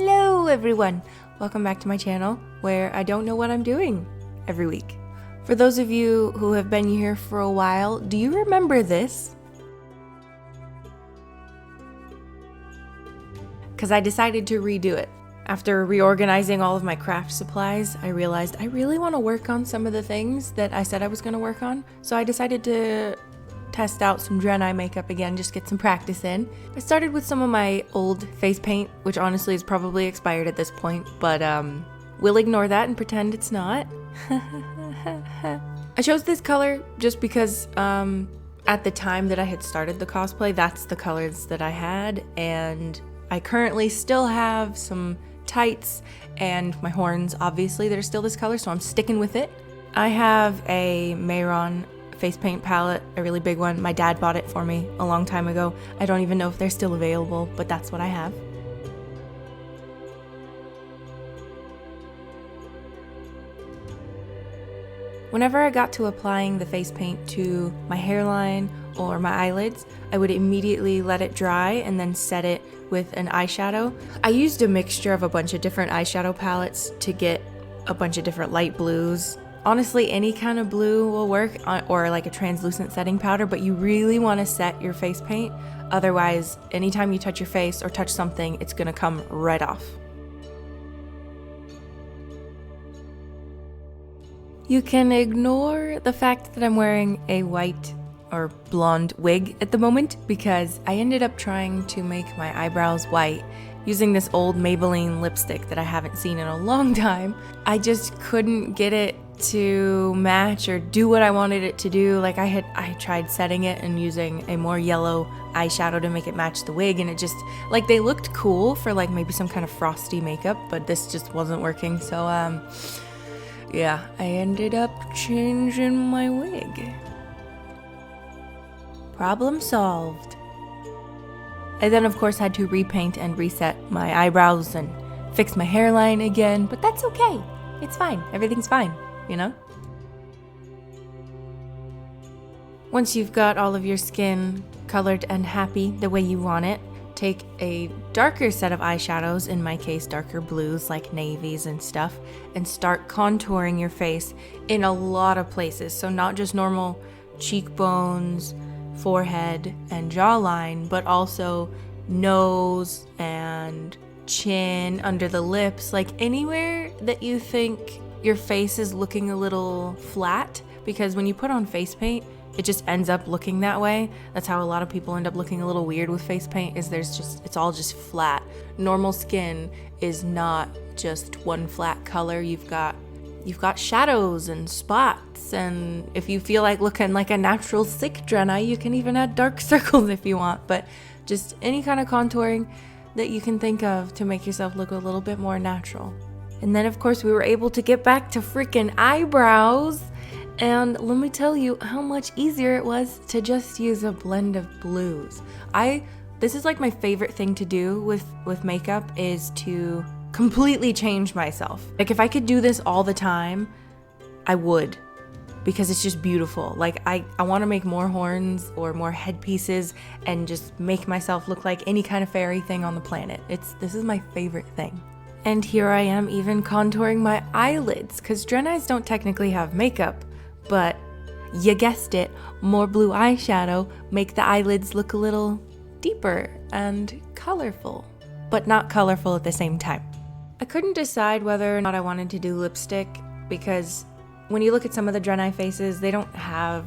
Hello everyone! Welcome back to my channel, where I don't know what I'm doing every week. For those of you who have been here for a while, do you remember this? Because I decided to redo it. After reorganizing all of my craft supplies, I realized I really want to work on some of the things that I said I was going to work on, so I decided to test out some DRAENEI makeup again, just get some practice in. I started with some of my old face paint, which honestly is probably expired at this point, but we'll ignore that and pretend it's not. I chose this color just because at the time that I had started the cosplay, that's the colors that I had, and I currently still have some tights and my horns, obviously, that are still this color, so I'm sticking with it. I have a Mayron face paint palette, a really big one. My dad bought it for me a long time ago. I don't even know if they're still available, but that's what I have. Whenever I got to applying the face paint to my hairline or my eyelids, I would immediately let it dry and then set it with an eyeshadow. I used a mixture of a bunch of different eyeshadow palettes to get a bunch of different light blues. Honestly, any kind of blue will work, or like a translucent setting powder, but you really want to set your face paint. Otherwise, anytime you touch your face or touch something, it's gonna come right off. You can ignore the fact that I'm wearing a white or blonde wig at the moment because I ended up trying to make my eyebrows white using this old Maybelline lipstick that I haven't seen in a long time. I just couldn't get it to match or do what I wanted it to do. Like I tried setting it and using a more yellow eyeshadow to make it match the wig, and it just, like, they looked cool for like maybe some kind of frosty makeup, but this just wasn't working. So yeah, I ended up changing my wig. Problem solved. I then of course had to repaint and reset my eyebrows and fix my hairline again, but that's okay. It's fine. Everything's fine, you know? Once you've got all of your skin colored and happy the way you want it, take a darker set of eyeshadows, in my case darker blues like navies and stuff, and start contouring your face in a lot of places. So not just normal cheekbones, forehead, and jawline, but also nose and chin, under the lips, like anywhere that you think your face is looking a little flat, because when you put on face paint, it just ends up looking that way. That's how a lot of people end up looking a little weird with face paint, is it's all just flat. Normal skin is not just one flat color. You've got shadows and spots, and if you feel like looking like a natural sick DRAENEI, you can even add dark circles if you want, but just any kind of contouring that you can think of to make yourself look a little bit more natural. And then of course we were able to get back to freaking eyebrows, and let me tell you how much easier it was to just use a blend of blues. This is like my favorite thing to do with makeup, is to completely change myself. Like if I could do this all the time, I would, because it's just beautiful. Like I want to make more horns or more headpieces and just make myself look like any kind of fairy thing on the planet. This is my favorite thing. And here I am even contouring my eyelids, because DRAENEIs don't technically have makeup, but you guessed it, more blue eyeshadow make the eyelids look a little deeper and colorful, but not colorful at the same time. I couldn't decide whether or not I wanted to do lipstick, because when you look at some of the DRAENEI faces, they don't have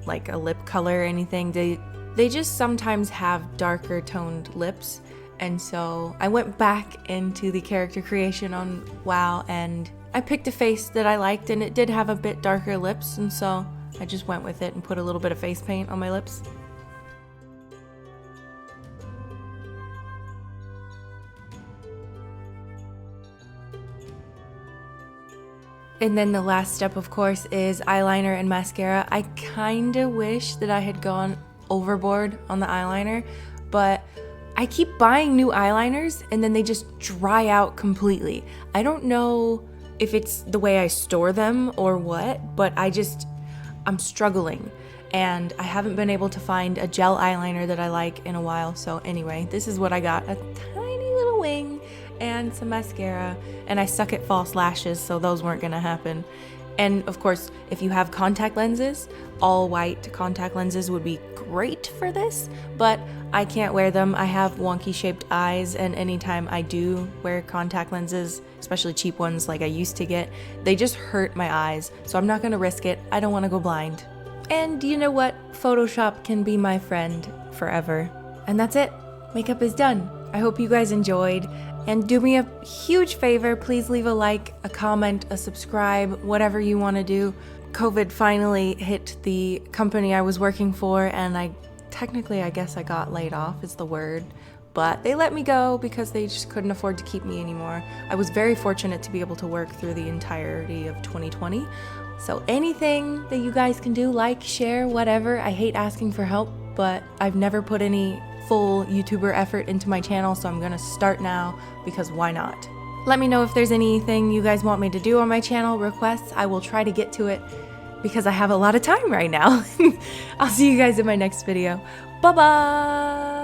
like a lip color or anything. They just sometimes have darker toned lips. And so I went back into the character creation on WoW, and I picked a face that I liked, and it did have a bit darker lips, and so I just went with it and put a little bit of face paint on my lips. And then the last step, of course, is eyeliner and mascara. I kinda wish that I had gone overboard on the eyeliner, but I keep buying new eyeliners and then they just dry out completely. I don't know if it's the way I store them or what, but I'm struggling. And I haven't been able to find a gel eyeliner that I like in a while. So anyway, this is what I got, a tiny little wing. and some mascara, and I suck at false lashes, so those weren't gonna happen. And of course, if you have contact lenses, all white contact lenses would be great for this, but I can't wear them. I have wonky shaped eyes, and anytime I do wear contact lenses, especially cheap ones like I used to get, they just hurt my eyes, so I'm not gonna risk it. I don't wanna go blind. And you know what? Photoshop can be my friend forever. And that's it. Makeup is done. I hope you guys enjoyed. And do me a huge favor, please leave a like, a comment, a subscribe, whatever you want to do. COVID finally hit the company I was working for, and I guess I got laid off is the word. But they let me go because they just couldn't afford to keep me anymore. I was very fortunate to be able to work through the entirety of 2020. So anything that you guys can do, like, share, whatever. I hate asking for help, but I've never put any full YouTuber effort into my channel, so I'm gonna start now because why not? Let me know if there's anything you guys want me to do on my channel, requests. I will try to get to it because I have a lot of time right now. I'll see you guys in my next video. Bye-bye!